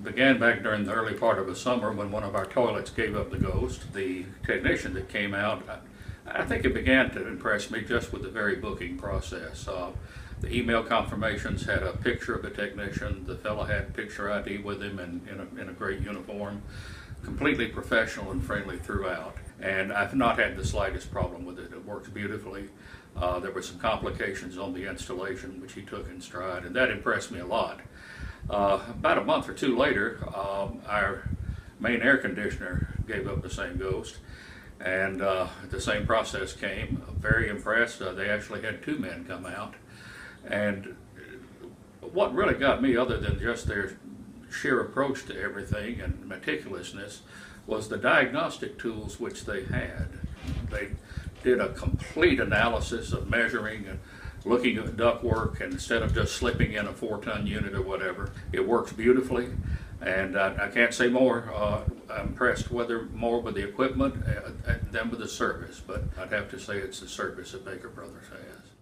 began back during the early part of the summer when one of our toilets gave up the ghost. The technician that came out, I think it began to impress me just with the very booking process. The email confirmations had a picture of the technician. The fellow had picture ID with him in a great uniform, completely professional and friendly throughout. And I've not had the slightest problem with it. It works beautifully. There were some complications on the installation, which he took in stride, and that impressed me a lot. About a month or two later, our main air conditioner gave up the same ghost, and the same process came. Very impressed. They actually had two men come out, and what really got me, other than just their sheer approach to everything and meticulousness, was the diagnostic tools which they had. They did a complete analysis of measuring and looking at ductwork, and instead of just slipping in a 4-ton unit or whatever, it works beautifully. And I can't say more. I'm impressed more with the equipment than with the service, but I'd have to say it's the service that Baker Brothers has.